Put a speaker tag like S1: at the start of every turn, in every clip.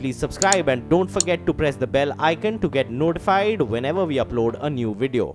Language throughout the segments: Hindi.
S1: please subscribe and don't forget to press the bell icon to get notified whenever we upload a new video.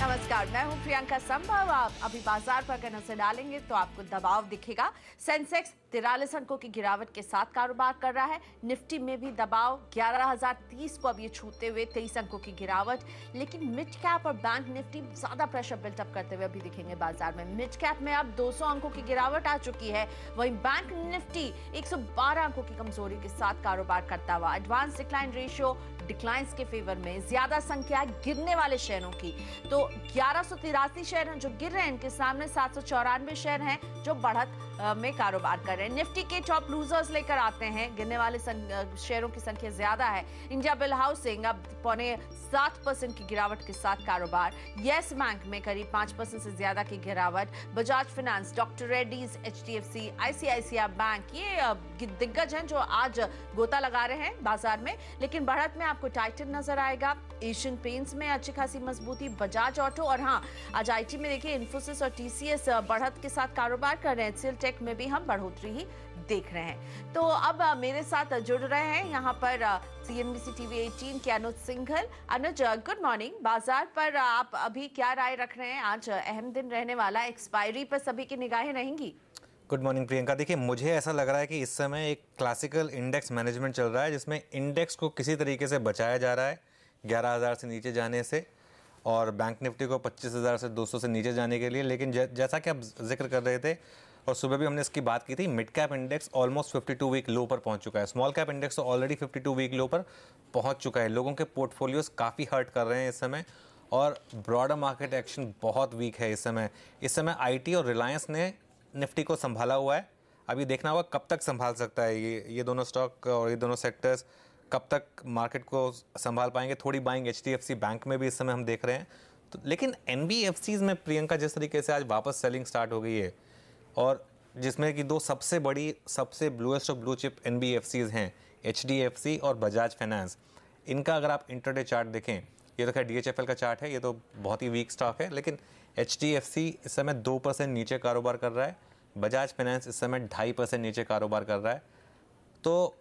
S2: नमस्कार, मैं हूं प्रियंका संभव। आप अभी बाजार पर अगर नजर डालेंगे तो आपको दबाव दिखेगा। सेंसेक्स 43 अंकों की गिरावट के साथ कारोबार कर रहा है। निफ्टी में भी दबाव 11,030 को अब ये छूते हुए 23 अंकों की गिरावट। लेकिन मिड कैप और बैंक निफ्टी ज्यादा प्रेशर बिल्टअप करते हुए अभी दिखेंगे बाजार में। मिड कैप में अब 200 अंकों की गिरावट आ चुकी है, वहीं बैंक निफ्टी 112 अंकों की कमजोरी के साथ कारोबार करता हुआ। एडवांस डिक्लाइन रेशियो डिक्लाइंस के फेवर में, ज्यादा संख्या गिरने वाले शेयरों की। तो 1183 शेयर हैं जो गिर रहे हैं, इनके सामने 794 शेयर हैं जो बढ़त में कारोबार कर रहे हैं। निफ्टी के टॉप लूजर्स लेकर आते हैं, गिरने वाले शेयरों की संख्या ज्यादा है। इंडिया बिल हाउसिंग अब 7% की गिरावट के साथ कारोबार। येस बैंक में करीब 5% से ज्यादा की गिरावट। Bajaj finance, doctor Reddy's, HDFC, ICICI bank ये दिग्गज हैं जो आज गोता लगा रहे हैं बाजार में। लेकिन बढ़त में आपको टाइटन नजर आएगा। एशियन पेंट्स में अच्छी खासी मजबूती, बजाज ऑटो और हाँ आज आईटी में देखिए इन्फोसिस और टीसीएस बढ़त के साथ कारोबार कर रहे हैं। सेल टेक में भी हम बढ़ोतरी ही देख रहे हैं। तो अब मेरे साथ जुड़ रहे हैं यहाँ पर सीएनबीसी टीवी 18 के अनुज सिंघल। अनुज, गुड मॉर्निंग। बाजार पर आप अभी क्या राय रख रहे हैं? आज अहम दिन रहने वाला है, एक्सपायरी पर सभी की निगाहें रहेंगी।
S3: Good morning Priyanka. देखिए, मुझे ऐसा लग रहा है कि इस समय एक क्लासिकल इंडेक्स मैनेजमेंट चल रहा है जिसमें इंडेक्स को किसी तरीके से बचाया जा रहा है 11,000 से नीचे जाने से, और बैंक निफ्टी को 25,000 से 200 से नीचे जाने के लिए। लेकिन जैसा कि आप जिक्र कर रहे थे और सुबह भी हमने इसकी बात की थी, mid cap index almost 52 week low पर पहुंच चुका है। स्मॉल कैप इंडेक्स तो ऑलरेडी 52 वीक लो पर पहुंच चुका है। लोगों के पोर्टफोलियोज काफ़ी हर्ट कर रहे हैं इस समय, और ब्रॉडर मार्केट एक्शन बहुत वीक है इस समय। इस समय आईटी और रिलायंस ने निफ्टी को संभाला हुआ है। अभी देखना होगा कब तक संभाल सकता है ये दोनों स्टॉक और ये दोनों सेक्टर्स कब तक मार्केट को संभाल पाएंगे। थोड़ी बाइंग एचडीएफसी बैंक में भी इस समय हम देख रहे हैं। तो लेकिन एनबीएफसीज में प्रियंका जिस तरीके से आज वापस सेलिंग स्टार्ट हो गई है, और जिसमें कि दो सबसे बड़ी सबसे bluest of blue chip NBFCs हैं, एचडीएफसी और बजाज फाइनेंस। इनका अगर आप इंटरडे चार्ट देखें, ये तो खैर डीएचएफएल का चार्ट है, ये तो बहुत ही वीक स्टॉक है, लेकिन एचडीएफसी इस समय 2% नीचे कारोबार कर रहा है। बजाज फाइनेंस इस समय 2.5% नीचे कारोबार कर रहा है। तो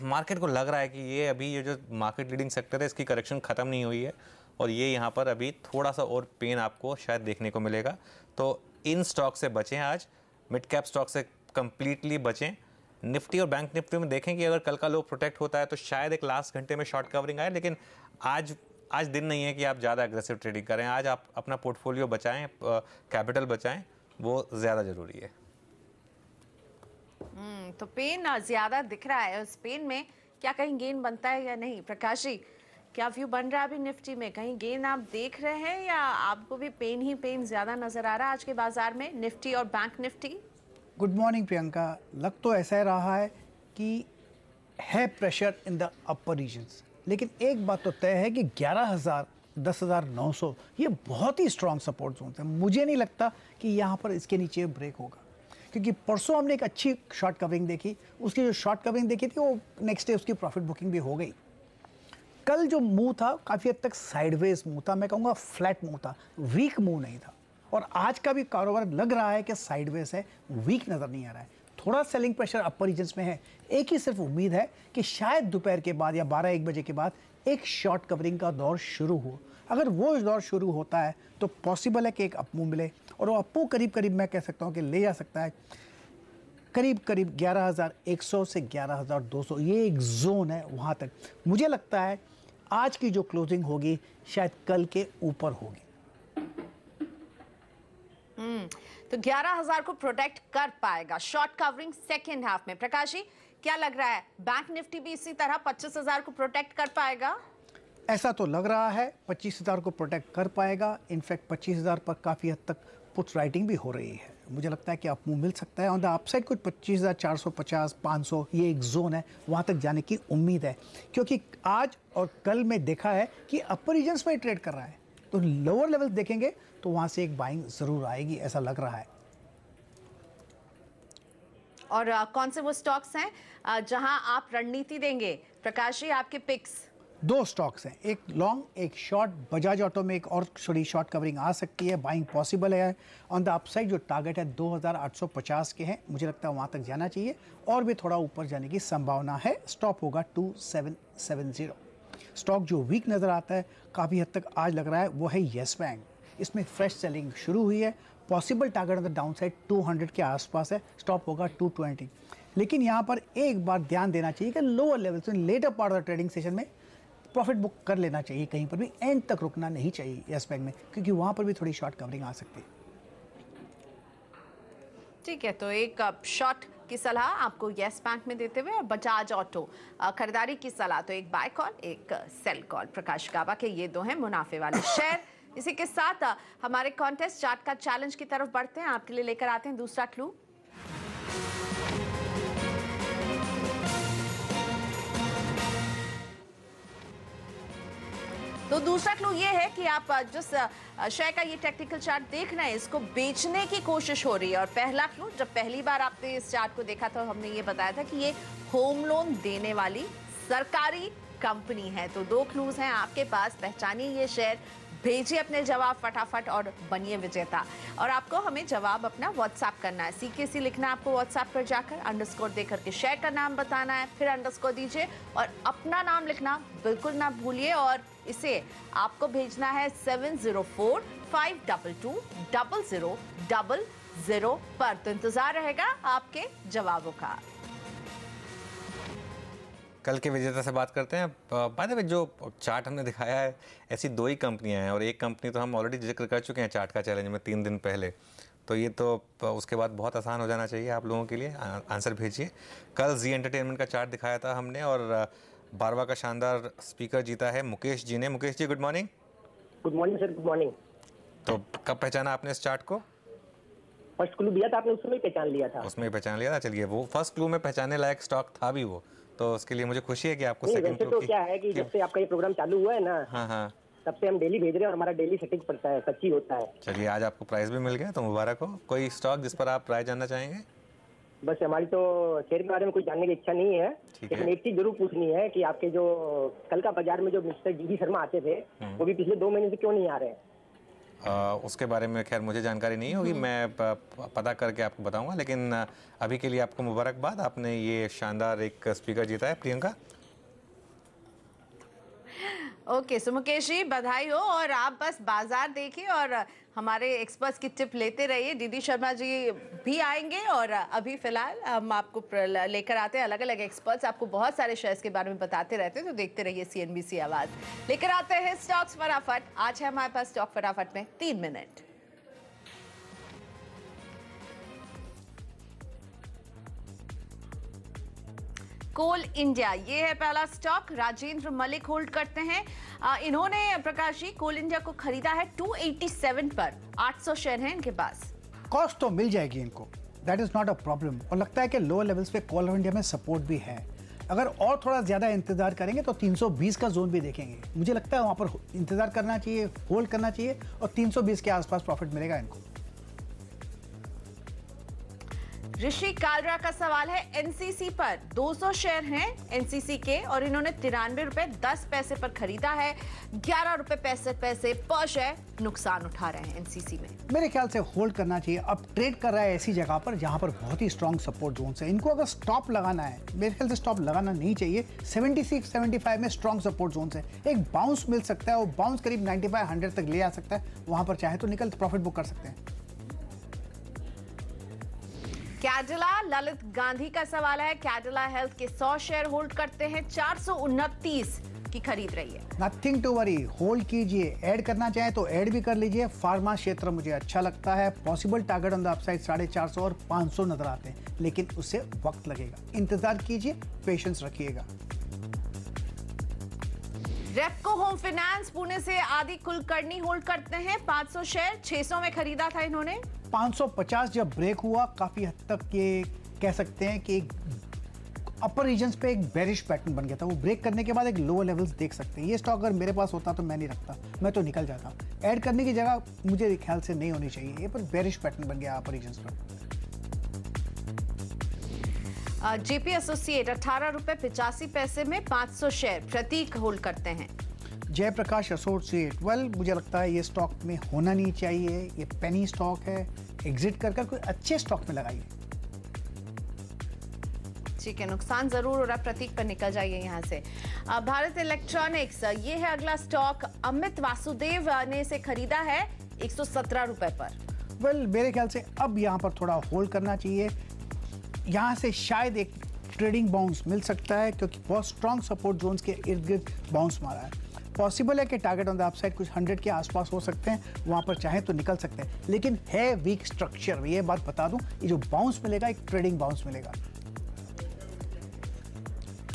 S3: मार्केट को लग रहा है कि ये जो मार्केट लीडिंग सेक्टर है इसकी करेक्शन ख़त्म नहीं हुई है, और ये यहाँ पर अभी थोड़ा सा और पेन आपको शायद देखने को मिलेगा। तो इन स्टॉक से बचें, आज मिड कैप स्टॉक से कंप्लीटली बचें। निफ्टी और बैंक निफ्टी में देखें कि अगर कल का लो प्रोटेक्ट होता है तो शायद एक लास्ट घंटे में शॉर्ट कवरिंग आए, लेकिन आज दिन नहीं है कि आप ज़्यादा एग्रेसिव ट्रेडिंग करें। आज आप अपना पोर्टफोलियो बचाएं, कैपिटल बचाएं, वो ज़्यादा ज़रूरी है।
S2: तो पेन ज्यादा दिख रहा है। उस पेन में क्या कहीं गेन बनता है या नहीं? प्रकाश जी, क्या व्यू बन रहा है अभी निफ्टी में? कहीं गेन आप देख रहे हैं या आपको भी पेन ही पेन ज्यादा नजर आ रहा है आज के बाजार में, निफ्टी और bank Nifty?
S4: Good morning Priyanka. लग तो ऐसा रहा है कि है pressure in the upper regions, लेकिन एक बात तो तय है कि 11,000 10,900 ये बहुत ही स्ट्रॉन्ग सपोर्ट जोन है। मुझे नहीं लगता कि यहाँ पर इसके नीचे ब्रेक होगा, क्योंकि परसों हमने एक अच्छी शॉर्ट कवरिंग देखी। उसकी जो शॉर्ट कवरिंग देखी थी वो नेक्स्ट डे उसकी प्रॉफिट बुकिंग भी हो गई। कल जो मूव था काफ़ी हद तक साइडवेज मूव था, मैं कहूँगा फ्लैट मूव था, वीक मूव नहीं था। और आज का भी कारोबार लग रहा है कि साइडवेज है, वीक नज़र नहीं आ रहा है। थोड़ा सेलिंग प्रेशर अपर रीजन्स में है। एक ही सिर्फ उम्मीद है कि शायद दोपहर के बाद या 12-1 बजे के बाद एक शॉर्ट कवरिंग का दौर शुरू हो। अगर वो दौर शुरू होता है तो पॉसिबल है कि एक अपमूव मिले, और वो अपमूव करीब मैं कह सकता हूँ कि ले जा सकता है करीब 11,100 से 11,200। ये एक जोन है, वहाँ तक मुझे लगता है आज की जो क्लोजिंग होगी शायद कल के ऊपर होगी।
S2: तो 11,000 को प्रोटेक्ट कर पाएगा शॉर्ट कवरिंग सेकेंड हाफ में। प्रकाश जी, क्या लग रहा है बैंक निफ्टी भी इसी तरह 25,000 को प्रोटेक्ट कर पाएगा?
S4: ऐसा तो लग रहा है 25,000 को प्रोटेक्ट कर पाएगा। इनफैक्ट 25,000 पर काफ़ी हद तक पुट राइटिंग भी हो रही है। मुझे लगता है कि अपमूव मिल सकता है। ऑन द अपसाइड कुछ 25,450 500 ये एक जोन है, वहाँ तक जाने की उम्मीद है, क्योंकि आज और कल में देखा है कि अपर रीजन्स में ट्रेड कर रहा है। तो लोअर लेवल देखेंगे तो वहाँ से एक बाइंग ज़रूर आएगी, ऐसा लग रहा है।
S2: और कौन से वो स्टॉक्स हैं जहां आप रणनीति देंगे? प्रकाश जी, आपके पिक्स।
S4: दो स्टॉक्स हैं, एक लॉन्ग एक शॉर्ट। बजाज ऑटो में एक और थोड़ी शॉर्ट कवरिंग आ सकती है, बाइंग पॉसिबल है। ऑन द अपसाइड जो टारगेट है 2850 के हैं, मुझे लगता है वहाँ तक जाना चाहिए और भी थोड़ा ऊपर जाने की संभावना है। स्टॉप होगा 2770। स्टॉक जो वीक नज़र आता है काफ़ी हद तक आज लग रहा है वो है येस बैंक। इसमें फ्रेश सेलिंग शुरू हुई है, possible target on the down side 200 के आसपास है, स्टॉप होगा 220। लेकिन यहाँ पर एक बार ध्यान देना चाहिए कि लोअर लेवल्स में later part of the trading session में प्रॉफिट बुक कर लेना चाहिए, कहीं पर भी एंड तक रुकना नहीं चाहिए येस बैंक में, क्योंकि वहाँ पर भी थोड़ी शॉर्ट कवरिंग आ सकती है।
S2: ठीक है, तो एक शॉर्ट की सलाह आपको येस बैंक में देते हुए और बजाज ऑटो खरीदारी की सलाह, तो एक बाय कॉल एक सेल कॉल प्रकाश गाबा के ये दो हैं मुनाफे वाले शेयर। इसी के साथ हमारे कॉन्टेस्ट चार्ट का चैलेंज की तरफ बढ़ते हैं। आपके लिए लेकर आते हैं दूसरा क्लू। तो दूसरा क्लू ये है कि आप जिस शेयर का ये टेक्निकल चार्ट देख रहे हैं इसको बेचने की कोशिश हो रही है। और पहला क्लू, जब पहली बार आपने इस चार्ट को देखा था हमने ये बताया था कि ये होम लोन देने वाली सरकारी कंपनी है। तो दो क्लूज हैं आपके पास, पहचानिए ये शेयर, भेजिए अपने जवाब फटाफट और बनिए विजेता। और आपको हमें जवाब अपना व्हाट्सएप करना है, CKC लिखना है आपको व्हाट्सएप पर जाकर, अंडरस्कोर देकर के शेयर का नाम बताना है, फिर अंडरस्कोर दीजिए और अपना नाम लिखना बिल्कुल ना भूलिए। और इसे आपको भेजना है 7045220000 पर। तो इंतजार रहेगा आपके जवाबों का।
S3: कल के विजेता से बात करते हैं। बाय द वे जो चार्ट हमने दिखाया है ऐसी दो ही कंपनियां हैं और एक कंपनी तो हम ऑलरेडी जिक्र कर चुके हैं चार्ट का चैलेंज में 3 दिन पहले, तो ये तो उसके बाद बहुत आसान हो जाना चाहिए आप लोगों के लिए। आंसर भेजिए। कल जी एंटरटेनमेंट का चार्ट दिखाया था हमने और 12वां का शानदार स्पीकर जीता है मुकेश जी ने। Mukesh ji good morning.
S5: Good morning sir, good morning.
S3: तो कब पहचाना आपने इस चार्ट को?
S5: फर्स्ट क्लू दिया था आपने, उसमें पहचान लिया था।
S3: उसमें पहचान लिया था। चलिए, वो फर्स्ट क्लू में पहचानने लायक स्टॉक था भी वो, तो उसके लिए मुझे खुशी है कि आपको सेकंड क्लू
S5: तो क्या है कि जब से आपका ये प्रोग्राम चालू हुआ है ना,
S3: हाँ
S5: तब से हम डेली भेज रहे हैं और हमारा डेली सेटिंग पड़ता है, सच्ची होता है।
S3: चलिए, आज आपको प्राइस भी मिल गया तो मुबारक हो। कोई स्टॉक जिस पर आप राय जानना चाहेंगे?
S5: बस हमारी तो शेयर के बारे में कोई जानने की इच्छा नहीं है, लेकिन एक चीज जरूर पूछनी है कि आपके जो कल का बाजार में जो मिस्टर DD शर्मा आते थे वो भी पिछले 2 महीने से क्यों नहीं आ रहे हैं?
S3: उसके बारे में खैर मुझे जानकारी नहीं होगी, मैं पता करके आपको बताऊंगा। लेकिन अभी के लिए आपको मुबारकबाद, आपने ये शानदार एक स्पीकर जीता है। प्रियंका
S2: ओके, सो मुकेश जी बधाई हो। और आप बस बाजार देखिए और हमारे एक्सपर्ट्स की टिप लेते रहिए। DD शर्मा जी भी आएंगे और अभी फिलहाल हम आपको लेकर आते हैं अलग अलग एक्सपर्ट्स, आपको बहुत सारे शेयर्स के बारे में बताते रहते हैं, तो देखते रहिए CNBC आवाज। लेकर आते हैं स्टॉक्स फटाफट। आज है हमारे पास स्टॉक फटाफट में 3 मिनट। कोल इंडिया, ये है पहला स्टॉक, राजेंद्र मलिक होल्ड करते हैं। इन्होंने प्रकाश जी कोल इंडिया को खरीदा है 287 पर, 800 शेयर हैं इनके पास।
S4: कॉस्ट तो मिल जाएगी इनको, that is not a problem. और लगता है कि लोअर लेवल्स पे कोल इंडिया में सपोर्ट भी है। अगर और थोड़ा ज्यादा इंतजार करेंगे तो 320 का जोन भी देखेंगे। मुझे लगता है वहां पर इंतजार करना चाहिए, होल्ड करना चाहिए और 320 के आसपास प्रॉफिट मिलेगा इनको।
S2: ऋषि कालरा का सवाल है NCC पर, 200 शेयर हैं NCC के और इन्होंने 93 रुपए 10 पैसे पर खरीदा है। 11 रुपए 65 पैसे पर शेयर नुकसान उठा रहे हैं NCC में।
S4: मेरे ख्याल से होल्ड करना चाहिए। अब ट्रेड कर रहा है ऐसी जगह पर जहां पर बहुत ही स्ट्रॉन्ग सपोर्ट जोन है। इनको अगर स्टॉप लगाना है, मेरे ख्याल से स्टॉप लगाना नहीं चाहिए। 76-75 में स्ट्रॉन्ग सपोर्ट जोन है, एक बाउंस मिल सकता है और बाउंस करीब 95-100 तक ले आ सकता है। वहां पर चाहे तो निकल प्रॉफिट बुक कर सकते हैं।
S2: कैडिला, ललित गांधी का सवाल है। कैडिला हेल्थ के 100 शेयर होल्ड करते हैं, 429 की खरीद रही है।
S4: नथिंग टू वरी, होल्ड कीजिए। ऐड करना चाहे तो ऐड भी कर लीजिए। फार्मा क्षेत्र मुझे अच्छा लगता है। Possible target on the upside 450 और 500 नजर आते हैं, लेकिन उससे वक्त लगेगा। इंतजार कीजिए, पेशेंस रखिएगा।
S2: रेपको होम फाइनेंस पुणे से आदि कुलकर्णी होल्ड करते हैं, 500 शेयर 600 में खरीदा था इन्होंने।
S4: 550 जब ब्रेक हुआ, काफी हद तक ये कह सकते हैं कि अपर रीजन्स पे एक बेरिश पैटर्न बन गया था। वो ब्रेक करने के बाद एक लोअर लेवल्स देख सकते हैं। ये स्टॉक अगर मेरे पास होता तो मैं नहीं रखता, मैं तो निकल जाता। ऐड करने की जगह मुझे ख्याल से नहीं होनी चाहिए, ये पर बेरिश पैटर्न बन गया अपर रीजन्स पर।
S2: जेपी एसोसिएट 18 रुपए 85 पैसे में 500 शेयर। प्रतीक होल्ड करते हैं।
S4: जयप्रकाश एसोसिएट, वेल मुझे लगता है ये स्टॉक में होना नहीं चाहिए, ये पेनी स्टॉक है, एग्जिट कर कोई अच्छे स्टॉक में लगाइए।
S2: ठीक है, नुकसान जरूर हो रहा है प्रतीक, पर निकल जाइए यहाँ से। भारत इलेक्ट्रॉनिक्स, ये है अगला स्टॉक। अमित वासुदेव ने इसे खरीदा है 117 रुपए पर।
S4: वेल मेरे ख्याल से अब यहाँ पर थोड़ा होल्ड करना चाहिए। यहाँ से शायद एक ट्रेडिंग बाउंस मिल सकता है, क्योंकि बहुत स्ट्रॉन्ग सपोर्ट जोन्स के इर्द गिर्द बाउंस मारा है। पॉसिबल है कि टारगेट ऑन द अपसाइड कुछ 100 के आसपास हो सकते हैं, वहाँ पर चाहे तो निकल सकते हैं, लेकिन है वीक स्ट्रक्चर। ये बात बता दूं, ये जो बाउंस मिलेगा एक ट्रेडिंग बाउंस मिलेगा।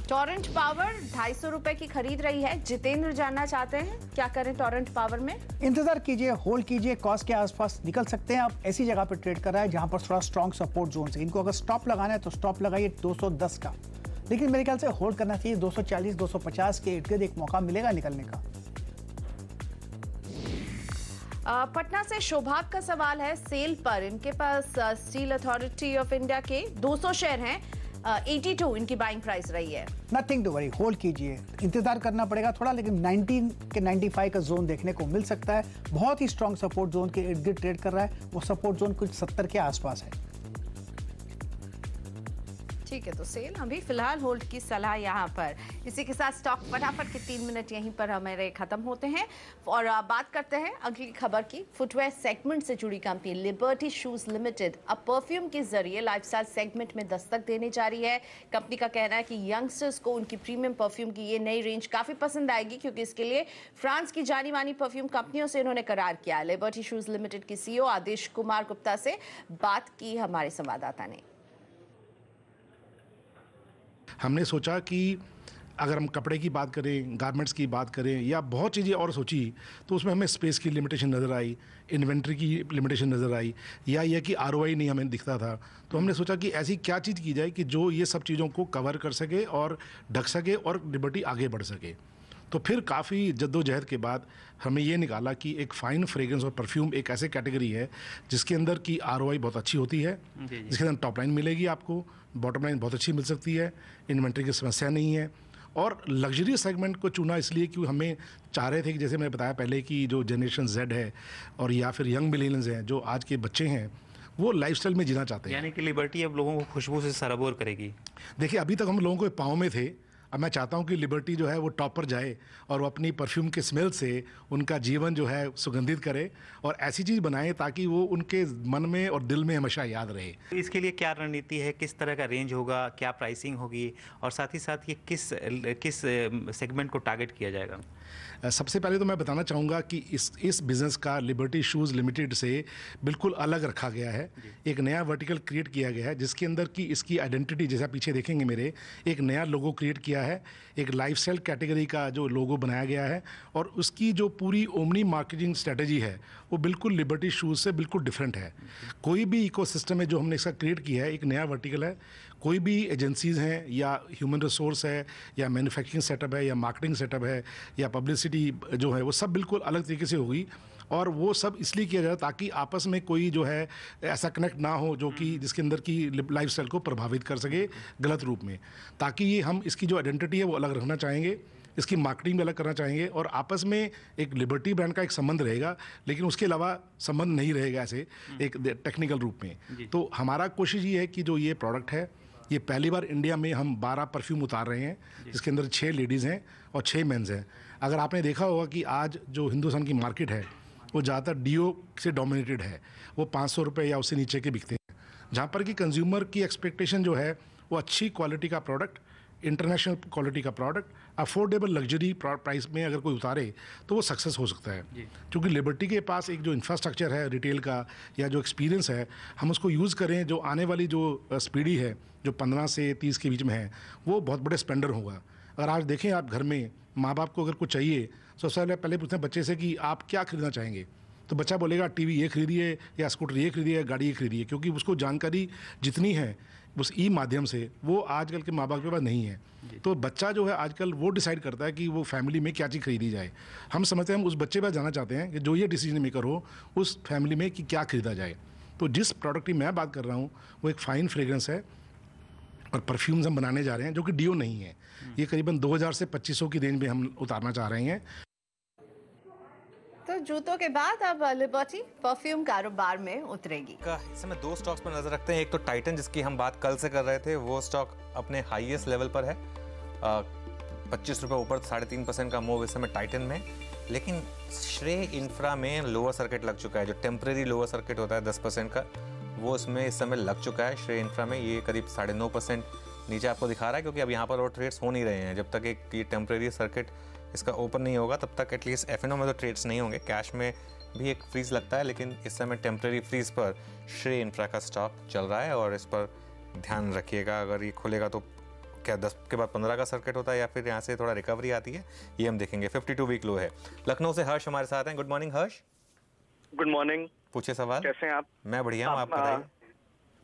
S2: टोरेंट पावर 250 रुपए की खरीद रही है। जितेंद्र जानना चाहते हैं क्या करें टोरेंट पावर में?
S4: इंतजार कीजिए, होल्ड कीजिए, कॉस्ट के आसपास निकल सकते हैं। आप ऐसी जगह पर ट्रेड कर रहा है जहां पर थोड़ा स्ट्रॉन्ग सपोर्ट जोन है। इनको अगर स्टॉप लगाना है तो स्टॉप लगाइए 210 का, लेकिन मेरे ख्याल से होल्ड करना चाहिए। 240 250 के इर्द-गिर्द एक मौका मिलेगा निकलने का।
S2: पटना से शोभाग का सवाल है सेल पर। इनके पास स्टील अथॉरिटी ऑफ इंडिया के 200 शेयर हैं। 82 इनकी बाइंग प्राइस रही है।
S4: नथिंग टू वरी, होल्ड कीजिए। इंतजार करना पड़ेगा थोड़ा, लेकिन 19 के 95 का जोन देखने को मिल सकता है। बहुत ही स्ट्रॉन्ग सपोर्ट जोन के इर्द गिर्द ट्रेड कर रहा है। वो सपोर्ट जोन कुछ 70 के आसपास है।
S2: ठीक है, तो सेल अभी फिलहाल होल्ड की सलाह यहाँ पर। इसी के साथ स्टॉक फटाफट के 3 मिनट यहीं पर हमारे खत्म होते हैं और बात करते हैं अगली खबर की। फुटवेयर सेगमेंट से जुड़ी कंपनी लिबर्टी शूज लिमिटेड अब परफ्यूम के जरिए लाइफस्टाइल सेगमेंट में दस्तक देने जा रही है। कंपनी का कहना है कि यंगस्टर्स को उनकी प्रीमियम परफ्यूम की ये नई रेंज काफी पसंद आएगी, क्योंकि इसके लिए फ्रांस की जानी मानी परफ्यूम कंपनियों से इन्होंने करार किया। लिबर्टी शूज लिमिटेड के सीईओ आदेश कुमार गुप्ता से बात की हमारे संवाददाता ने।
S6: हमने सोचा कि अगर हम कपड़े की बात करें, गारमेंट्स की बात करें या बहुत चीज़ें और सोची, तो उसमें हमें स्पेस की लिमिटेशन नज़र आई, इन्वेंट्री की लिमिटेशन नज़र आई, या यह कि ROI नहीं हमें दिखता था। तो हमने सोचा कि ऐसी क्या चीज़ की जाए कि जो ये सब चीज़ों को कवर कर सके और ढक सके और लिबर्टी आगे बढ़ सके। तो फिर काफ़ी जद्दोजहद के बाद हमें ये निकाला कि एक फ़ाइन फ्रेग्रेंस और परफ्यूम एक ऐसे कैटेगरी है जिसके अंदर की ROI बहुत अच्छी होती है, जिसके अंदर टॉप लाइन मिलेगी आपको, बॉटम लाइन बहुत अच्छी मिल सकती है, इन्वेंट्री की समस्या नहीं है। और लग्जरी सेगमेंट को चुना इसलिए कि हमें चाह रहे थे कि जैसे मैंने बताया पहले कि जो जनरेशन Z है और या फिर यंग मिलेनियल्स हैं, जो आज के बच्चे हैं, वो लाइफस्टाइल में जीना चाहते हैं।
S7: यानी कि लिबर्टी अब लोगों को खुशबू से सराबोर करेगी।
S6: देखिए, अभी तक हम लोगों के पाँव में थे, अब मैं चाहता हूं कि लिबर्टी जो है वो टॉप पर जाए और वो अपनी परफ्यूम के स्मेल से उनका जीवन जो है सुगंधित करे और ऐसी चीज़ बनाए ताकि वो उनके मन में और दिल में हमेशा याद रहे।
S7: इसके लिए क्या रणनीति है, किस तरह का रेंज होगा, क्या प्राइसिंग होगी और साथ ही साथ ये किस सेगमेंट को टारगेट किया जाएगा?
S6: सबसे पहले तो मैं बताना चाहूँगा कि इस बिज़नेस का लिबर्टी शूज़ लिमिटेड से बिल्कुल अलग रखा गया है। एक नया वर्टिकल क्रिएट किया गया है जिसके अंदर की इसकी आइडेंटिटी, जैसा पीछे देखेंगे मेरे, एक नया लोगो क्रिएट किया है, एक लाइफस्टाइल कैटेगरी का जो लोगो बनाया गया है और उसकी जो पूरी ओमनी मार्केटिंग स्ट्रेटजी है वो बिल्कुल लिबर्टी शूज़ से बिल्कुल डिफरेंट है। कोई भी इकोसिस्टम है जो हमने इसका क्रिएट किया है, एक नया वर्टिकल है। कोई भी एजेंसीज़ हैं या ह्यूमन रिसोर्स है या मैन्युफैक्चरिंग सेटअप है या मार्केटिंग सेटअप है या पब्लिसिटी जो है, वो सब बिल्कुल अलग तरीके से होगी। और वो सब इसलिए किया जाए ताकि आपस में कोई जो है ऐसा कनेक्ट ना हो जो कि जिसके अंदर की लाइफस्टाइल को प्रभावित कर सके गलत रूप में। ताकि ये हम इसकी जो आइडेंटिटी है वो अलग रखना चाहेंगे, इसकी मार्केटिंग भी अलग करना चाहेंगे और आपस में एक लिबर्टी ब्रांड का एक संबंध रहेगा, लेकिन उसके अलावा संबंध नहीं रहेगा ऐसे एक टेक्निकल रूप में। तो हमारा कोशिश ये है कि जो ये प्रोडक्ट है, ये पहली बार इंडिया में हम 12 परफ्यूम उतार रहे हैं, जिसके अंदर 6 लेडीज़ हैं और 6 मेंस हैं। अगर आपने देखा होगा कि आज जो हिंदुस्तान की मार्केट है वो ज़्यादातर डीओ से डोमिनेटेड है, वो 500 रुपये या उससे नीचे के बिकते हैं, जहाँ पर कि कंज्यूमर की एक्सपेक्टेशन जो है वो अच्छी क्वालिटी का प्रोडक्ट, इंटरनेशनल क्वालिटी का प्रोडक्ट, अफोर्डेबल लग्जरी प्राइस में अगर कोई उतारे तो वो सक्सेस हो सकता है। क्योंकि लिबर्टी के पास एक जो इंफ्रास्ट्रक्चर है रिटेल का या जो एक्सपीरियंस है, हम उसको यूज़ करें, जो आने वाली जो पीढ़ी है जो 15 से 30 के बीच में है, वो बहुत बड़े स्पेंडर होगा। अगर आज देखें आप घर में माँ बाप को अगर कुछ चाहिए तो सबसे पहले पूछते हैं बच्चे से कि आप क्या खरीदना चाहेंगे, तो बच्चा बोलेगा टीवी ये खरीदिए या स्कूटर ये खरीदिए या गाड़ी ये खरीदिए, क्योंकि उसको जानकारी जितनी है उस माध्यम से वो आजकल के माँ बाप के पास नहीं है। तो बच्चा जो है आजकल वो डिसाइड करता है कि वो फैमिली में क्या चीज़ खरीदी जाए। हम समझते हैं हम उस बच्चे पास जाना चाहते हैं कि जो ये डिसीजन मेकर हो उस फैमिली में कि क्या खरीदा जाए। तो जिस प्रोडक्ट की मैं बात कर रहा हूँ वो एक फ़ाइन फ्रेग्रेंस है, और परफ्यूम्स हम बनाने जा रहे हैं जो कि डियो नहीं है। ये करीबन 2000 से 2500 की रेंज में हम उतारना चाह रहे हैं।
S2: तो जूतों के बाद अब लिबर्टी परफ्यूम कारोबार में उतरेगी।
S3: इस समय दो स्टॉक्स पर नजर रखते हैं। एक तो टाइटन, जिसकी हम बात कल से कर रहे थे, वो स्टॉक अपने हाईएस्ट लेवल पर है। 25 रुपये ऊपर 3.5% का मूव इस समय टाइटन में। लेकिन श्रेय इंफ्रा में लोअर सर्किट लग चुका है, जो टेम्परेरी लोअर सर्किट होता है 10% का, वो इसमें इस समय लग चुका है श्रेय इंफ्रा में। ये करीब 9.5% नीचे आपको दिखा रहा है, क्योंकि अब यहाँ पर और ट्रेड्स हो नहीं रहे हैं। जब तक एक ये टेम्परेरी सर्किट इसका ओपन नहीं होगा तब तक एटलीस्ट एफएनओ में तो ट्रेड्स नहीं होंगे। कैश में भी एक फ्रीज लगता है, लेकिन इस समय टेम्परेरी फ्रीज पर श्रेय इंफ्रा का स्टॉक चल रहा है और इस पर ध्यान रखिएगा। अगर ये खुलेगा तो क्या 10 के बाद 15 का सर्किट होता है या फिर यहाँ से थोड़ा रिकवरी आती है, ये हम देखेंगे। 52 वीक लो है। लखनऊ से हर्ष हमारे साथ हैं। Good morning Harsh.
S8: Good morning.
S3: पूछे सवाल।
S8: कैसे हैं आप?
S3: मैं बढ़िया हूँ, आप बताइए।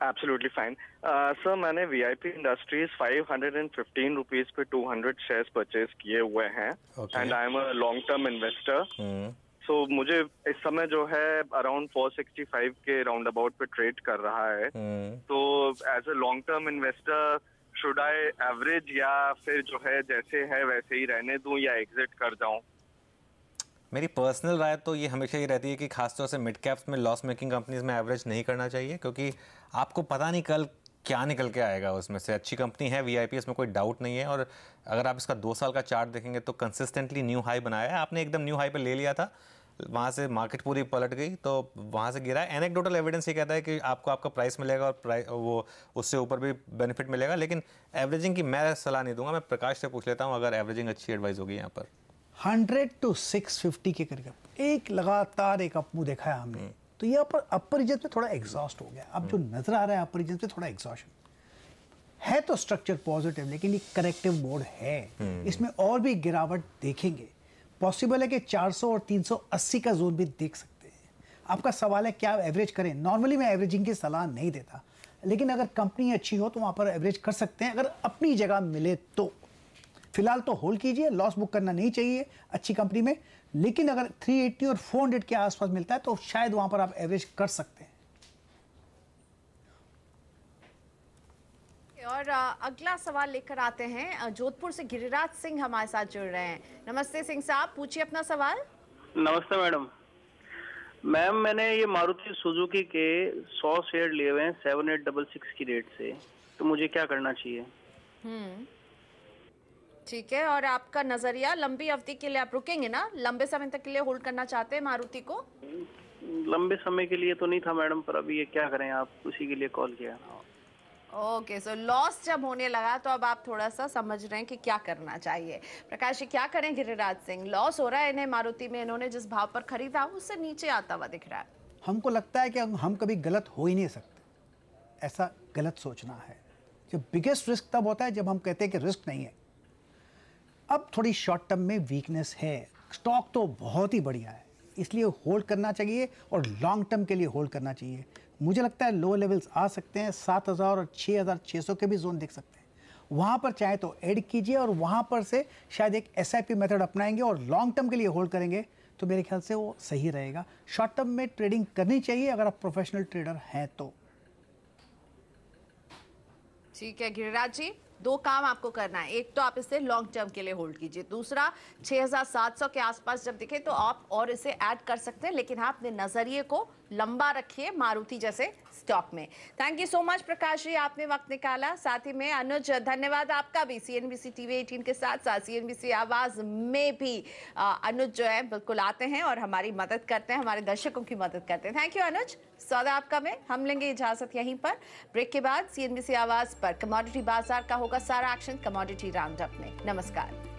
S8: एब्सोल्युटली फाइन सर, मैंने वीआईपी इंडस्ट्रीज 515 रुपीज पे 200 शेयर्स परचेज किए हुए हैं and I am a long term investor. So मुझे इस समय जो है अराउंड 465 के राउंड अबाउट पे ट्रेड कर रहा है। तो as a long term investor should I average या फिर जो है जैसे है वैसे ही रहने दूं या एग्जिट कर जाऊं?
S3: मेरी पर्सनल राय तो ये हमेशा ये रहती है कि खासतौर से मिड कैप्स में लॉस मेकिंग कंपनीज में एवरेज नहीं करना चाहिए, क्योंकि आपको पता नहीं कल क्या निकल के आएगा उसमें से। अच्छी कंपनी है वीआईपी, इसमें कोई डाउट नहीं है। और अगर आप इसका 2 साल का चार्ट देखेंगे तो कंसिस्टेंटली न्यू हाई बनाया है। आपने एकदम न्यू हाई पे ले लिया था, वहाँ से मार्केट पूरी पलट गई तो वहाँ से गिरा है। एनेक्डोटल एविडेंस ये कहता है कि आपको आपका प्राइस मिलेगा और वो उससे ऊपर भी बेनिफिट मिलेगा। लेकिन एवरेजिंग की मैं सलाह नहीं दूंगा। मैं प्रकाश से पूछ लेता हूँ अगर एवरेजिंग अच्छी एडवाइस होगी यहाँ पर।
S4: 100 to 650 के करीब एक लगातार एक अप मूव देखा है हमने। तो ये अपर रीजन में थोड़ा एग्जॉस्ट हो गया। अब जो नजर आ रहा है अपर रीजन में थोड़ा एग्जॉशन है। तो स्ट्रक्चर पॉजिटिव, लेकिन ये करेक्टिव मोड है। इसमें और भी गिरावट देखेंगे। पॉसिबल है कि 400 और 380 का जोन भी देख सकते हैं। आपका सवाल है क्या एवरेज करें। नॉर्मली मैं एवरेजिंग की सलाह नहीं देता, लेकिन अगर कंपनी अच्छी हो तो वहाँ पर एवरेज कर सकते हैं, अगर अपनी जगह मिले तो। फिलहाल तो होल्ड कीजिए, लॉस बुक करना नहीं चाहिए अच्छी कंपनी में। लेकिन अगर 380 और 400 के आसपास मिलता है तो शायद वहां पर आप एवरेज कर सकते हैं।
S2: और अगला सवाल लेकर आते हैं। जोधपुर से गिरिराज सिंह हमारे साथ जुड़ रहे हैं। नमस्ते सिंह साहब, पूछिए अपना सवाल।
S9: नमस्ते मैडम। मैम, मैंने ये मारुति सुजुकी के 100 शेयर लिए हुए हैं 7866 की रेट से, तो मुझे क्या करना चाहिए?
S2: ठीक है, और आपका नजरिया लंबी अवधि के लिए आप रुकेंगे ना? लंबे समय तक के लिए होल्ड करना चाहते हैं मारुति को?
S9: लंबे समय के लिए तो नहीं था मैडम, पर अभी ये क्या करें, आप उसी के लिए कॉल किया।
S2: ओके, सो लॉस जब होने लगा तो अब आप थोड़ा सा समझ रहे हैं कि क्या करना चाहिए। प्रकाश जी, क्या करें? गिरिराज सिंह, लॉस हो रहा है इन्हें मारुति में। इन्होंने जिस भाव पर खरीदा उससे नीचे आता हुआ दिख रहा है।
S4: हमको लगता है कि हम कभी गलत हो ही नहीं सकते। ऐसा गलत सोचना है। जो बिगेस्ट रिस्क तब होता है जब हम कहते हैं कि रिस्क नहीं है। अब थोड़ी शॉर्ट टर्म में वीकनेस है। स्टॉक तो बहुत ही बढ़िया है, इसलिए होल्ड करना चाहिए और लॉन्ग टर्म के लिए होल्ड करना चाहिए। मुझे लगता है लो लेवल्स आ सकते हैं, 7000 और 6600 के भी जोन देख सकते हैं। वहाँ पर चाहे तो ऐड कीजिए और वहाँ पर से शायद एक SIP मेथड अपनाएंगे और लॉन्ग टर्म के लिए होल्ड करेंगे तो मेरे ख्याल से वो सही रहेगा। शॉर्ट टर्म में ट्रेडिंग करनी चाहिए अगर आप प्रोफेशनल ट्रेडर हैं तो।
S2: ठीक है गिरिराज जी, 2 काम आपको करना है। एक तो आप इसे लॉन्ग टर्म के लिए होल्ड कीजिए, दूसरा 6700 के आसपास जब दिखे तो आप और इसे ऐड कर सकते हैं, लेकिन आप अपने नजरिए को लंबा रखिए मारुति जैसे स्टॉक में। Thank you so much Prakash ji, आपने वक्त निकाला। साथ ही में अनुज, धन्यवाद आपका भी। CNBC TV 18 के साथ साथ CNBC आवाज में भी अनुज जो है बिल्कुल आते हैं और हमारी मदद करते हैं, हमारे दर्शकों की मदद करते हैं। थैंक यू अनुज। सौदा आपका में हम लेंगे इजाजत यहीं पर। ब्रेक के बाद CNBC आवाज पर कमोडिटी बाजार का होगा सारा एक्शन कमोडिटी राउंड अप में। नमस्कार।